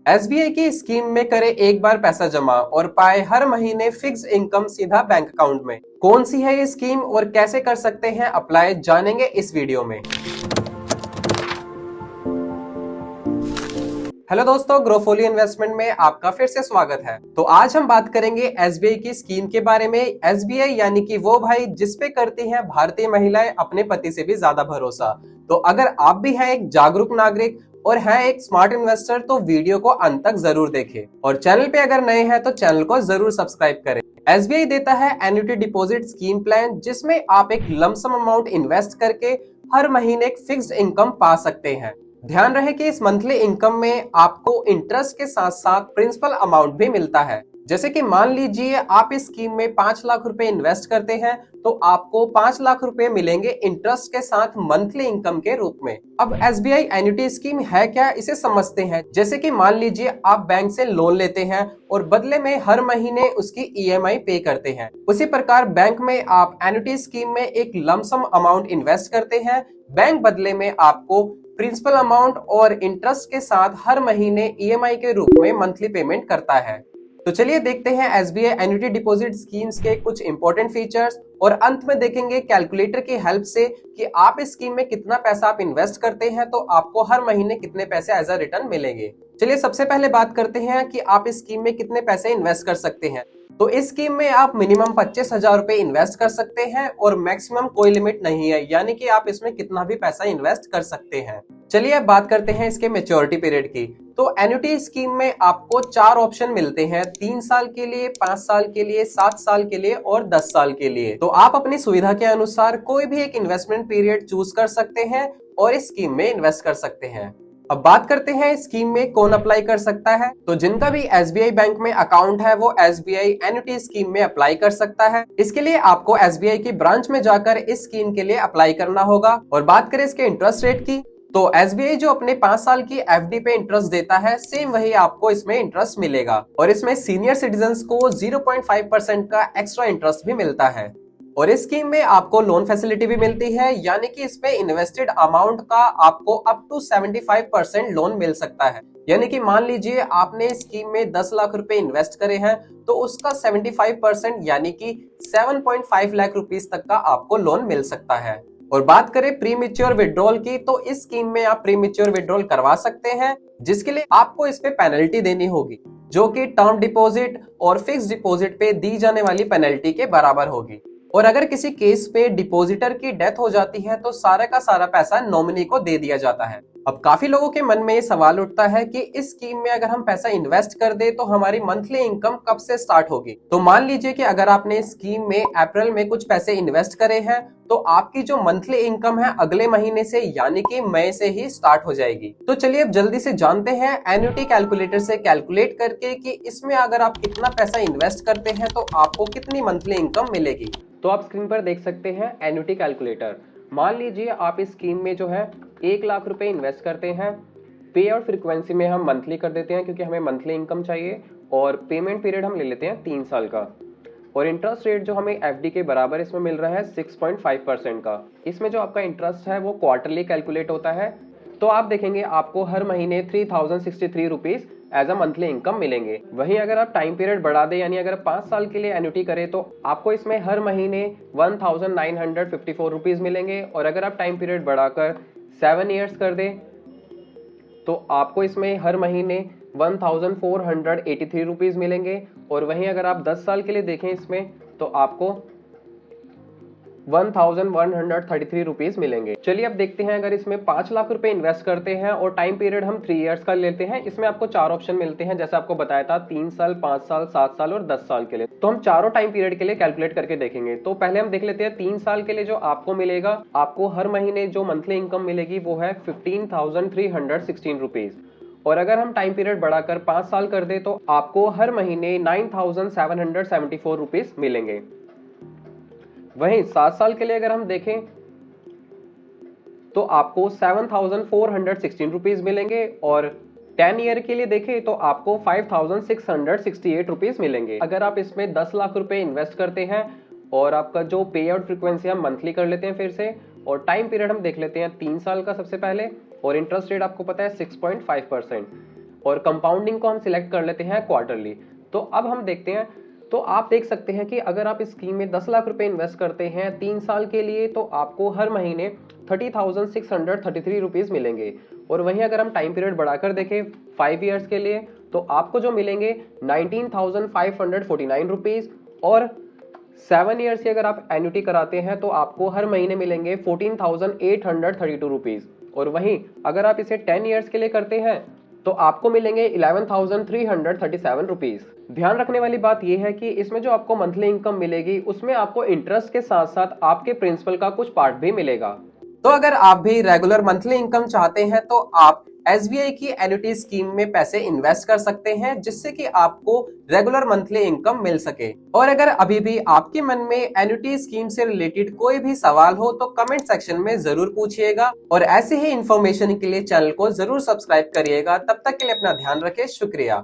SBI की scheme में करे एक बार पैसा जमा और पाए हर महीने फिक्स इनकम सीधा बैंक अकाउंट में। कौन सी है ये स्कीम और कैसे कर सकते हैं अप्लाई, जानेंगे इस वीडियो में। हेलो दोस्तों, ग्रोफोलियो इन्वेस्टमेंट में आपका फिर से स्वागत है। तो आज हम बात करेंगे एसबीआई की स्कीम के बारे में। एसबीआई यानी कि वो भाई जिसपे करती हैं भारतीय महिलाएं अपने पति से भी ज्यादा भरोसा। तो अगर आप भी हैं एक जागरूक नागरिक और हैं एक स्मार्ट इन्वेस्टर तो वीडियो को अंत तक जरूर देखें और चैनल पे अगर नए हैं तो चैनल को जरूर सब्सक्राइब करें। एसबीआई देता है एन्युटी डिपॉजिट स्कीम प्लान, जिसमें आप एक लमसम अमाउंट इन्वेस्ट करके हर महीने एक फिक्स्ड इनकम पा सकते हैं। ध्यान रहे कि इस मंथली इनकम में आपको इंटरेस्ट के साथ साथ प्रिंसिपल अमाउंट भी मिलता है। जैसे कि मान लीजिए आप इस स्कीम में 5 लाख रुपए इन्वेस्ट करते हैं तो आपको 5 लाख रुपए मिलेंगे इंटरेस्ट के साथ मंथली इनकम के रूप में। अब एसबीआई एन्युटी स्कीम है क्या, इसे समझते हैं। जैसे कि मान लीजिए आप बैंक से लोन लेते हैं और बदले में हर महीने उसकी ईएमआई पे करते हैं। उसी प्रकार बैंक में आप एन्युटी स्कीम में एक लमसम अमाउंट इन्वेस्ट करते हैं। बैंक बदले में आपको प्रिंसिपल अमाउंट और इंटरेस्ट के साथ हर महीने ईएमआई के रूप में मंथली पेमेंट करता है। तो चलिए देखते हैं एसबीआई एन्युटी डिपॉजिट स्कीम्स के कुछ इंपॉर्टेंट फीचर्स और अंत में देखेंगे कैलकुलेटर की हेल्प से कि आप इस स्कीम में कितना पैसा आप इन्वेस्ट करते हैं तो आपको हर महीने कितने पैसे एज अ रिटर्न मिलेंगे। चलिए सबसे पहले बात करते हैं कि आप इस स्कीम में कितने पैसे इन्वेस्ट कर सकते हैं। तो इस स्कीम में आप मिनिमम 25,000 रुपए इन्वेस्ट कर सकते हैं और मैक्सिमम कोई लिमिट नहीं है, यानी कि आप इसमें कितना भी पैसा इन्वेस्ट कर सकते हैं। चलिए अब बात करते हैं इसके मैच्योरिटी पीरियड की। तो एन्युटी स्कीम में आपको 4 ऑप्शन मिलते हैं, 3 साल के लिए, 5 साल के लिए, 7 साल के लिए और 10 साल के लिए। तो आप अपनी सुविधा के अनुसार कोई भी एक इन्वेस्टमेंट पीरियड चूज कर सकते हैं और इस स्कीम में इन्वेस्ट कर सकते हैं। अब बात करते हैं इस स्कीम में कौन अप्लाई कर सकता है। तो जिनका भी एसबीआई बैंक में अकाउंट है वो एसबीआई एन्युटी स्कीम में अप्लाई कर सकता है। इसके लिए आपको एसबीआई की ब्रांच में जाकर इस स्कीम के लिए अप्लाई करना होगा। और बात करें इसके इंटरेस्ट रेट की, तो एसबीआई जो अपने 5 साल की एफडी पे इंटरेस्ट देता है, सेम वही आपको इसमें इंटरेस्ट मिलेगा। और इसमें सीनियर सिटीजन को 0.5% का एक्स्ट्रा इंटरेस्ट भी मिलता है। और इस स्कीम में आपको लोन फैसिलिटी भी मिलती है, यानी कि इसमें इन्वेस्टेड अमाउंट का आपको अप टू 75% लोन मिल सकता है। यानी कि मान लीजिए आपने स्कीम में 10 लाख रुपए इन्वेस्ट करे हैं तो उसका 75% यानी कि 7.5 लाख रुपीस तक का आपको लोन मिल सकता है। और बात करें प्री मैच्योर विड्रॉल की, तो इस स्कीम में आप प्री मैच्योर विड्रॉल करवा सकते हैं, जिसके लिए आपको इस पे पेनल्टी देनी होगी, जो कि टर्म डिपॉजिट और फिक्स डिपॉजिट पे दी जाने वाली पेनल्टी के बराबर होगी। और अगर किसी केस पे डिपॉजिटर की डेथ हो जाती है तो सारा का सारा पैसा नॉमिनी को दे दिया जाता है। अब काफी लोगों के मन में ये सवाल उठता है कि इस स्कीम में अगर हम पैसा इन्वेस्ट कर दे तो हमारी मंथली इनकम कब से स्टार्ट होगी। तो मान लीजिए कि अगर आपने स्कीम में अप्रैल में कुछ पैसे इन्वेस्ट करे हैं तो आपकी जो मंथली इनकम है अगले महीने से यानी कि मई से ही स्टार्ट हो जाएगी। तो चलिए अब जल्दी से जानते हैं एन्युटी कैलकुलेटर से कैलकुलेट करके कि इसमें अगर आप कितना पैसा इन्वेस्ट करते हैं तो आपको कितनी मंथली इनकम मिलेगी। तो आप स्क्रीन पर देख सकते हैं एन्युटी कैलकुलेटर। मान लीजिए आप इस स्कीम में जो है 1 लाख रुपए इन्वेस्ट करते हैं। पे आउट फ्रीक्वेंसी में हम मंथली कर देते हैं क्योंकि हमें मंथली इनकम चाहिए। और पेमेंट पीरियड हम ले लेते हैं 3 साल का। और इंटरेस्ट रेट जो हमें एफडी के बराबर इसमें मिल रहा है 6.5% का। इसमें जो आपका इंटरेस्ट है वो क्वार्टरली कैलकुलेट होता है। तो आप देखेंगे आपको हर महीने 3063 rupees as a monthly income मिलेंगे। वहीं अगर आप टाइम पीरियड बढ़ा दें, यानी अगर 5 साल के लिए एन्युटी करें तो आपको इसमें हर महीने 1954 रुपीज मिलेंगे। और अगर आप टाइम पीरियड बढ़ाकर 7 ईयर्स कर दें तो आपको इसमें हर महीने 1483 रुपीज मिलेंगे। और वहीं अगर आप 10 साल के लिए देखें इसमें तो आपको 1133 रुपीज मिलेंगे। चलिए अब देखते हैं अगर इसमें 5 लाख रुपए इन्वेस्ट करते हैं और टाइम पीरियड हम 3 इयर्स का लेते हैं। इसमें आपको 4 ऑप्शन मिलते हैं, जैसे आपको बताया था 3 साल, 5 साल, 7 साल और 10 साल के लिए। तो हम चारों टाइम पीरियड के लिए कैलकुलेट करके देखेंगे। तो पहले हम देख लेते हैं 3 साल के लिए जो आपको मिलेगा। आपको हर महीने जो मंथली इनकम मिलेगी वो है 15,316 रुपीज। और अगर हम टाइम पीरियड बढ़ाकर 5 साल कर दे तो आपको हर महीने 9,774 रुपीज मिलेंगे। वहीं 7 साल के लिए अगर हम देखें तो आपको 7,416 रुपीज मिलेंगे। और 10 ईयर के लिए देखें तो आपको 5,668 रुपीज मिलेंगे। अगर आप इसमें 10 लाख रुपए इन्वेस्ट करते हैं और आपका जो पे आउट फ्रीक्वेंसी हम मंथली कर लेते हैं फिर से, और टाइम पीरियड हम देख लेते हैं 3 साल का सबसे पहले, और इंटरेस्ट रेट आपको पता है 6.5%। और कंपाउंडिंग को हम सिलेक्ट कर लेते हैं क्वार्टरली। तो अब हम देखते हैं, तो आप देख सकते हैं कि अगर आप इस स्कीम में 10 लाख रुपए इन्वेस्ट करते हैं 3 साल के लिए, तो आपको हर महीने 30,633 रुपीज मिलेंगे। और वहीं अगर हम टाइम पीरियड बढ़ाकर देखें 5 ईयर्स के लिए, तो आपको जो मिलेंगे 19,549 रुपीज। और 7 ईयर्स की अगर आप एन्युटी कराते हैं तो आपको हर महीने मिलेंगे 14,832 रुपीज। और वहीं अगर आप इसे 10 ईयर्स के लिए करते हैं तो आपको मिलेंगे 11,337 रुपीज। ध्यान रखने वाली बात यह है कि इसमें जो आपको मंथली इनकम मिलेगी उसमें आपको इंटरेस्ट के साथ साथ आपके प्रिंसिपल का कुछ पार्ट भी मिलेगा। तो अगर आप भी रेगुलर मंथली इनकम चाहते हैं तो आप एसबीआई की एन्युटी स्कीम में पैसे इन्वेस्ट कर सकते हैं, जिससे कि आपको रेगुलर मंथली इनकम मिल सके। और अगर अभी भी आपके मन में एन्युटी स्कीम से रिलेटेड कोई भी सवाल हो तो कमेंट सेक्शन में जरूर पूछिएगा। और ऐसे ही इंफॉर्मेशन के लिए चैनल को जरूर सब्सक्राइब करिएगा। तब तक के लिए अपना ध्यान रखें। शुक्रिया।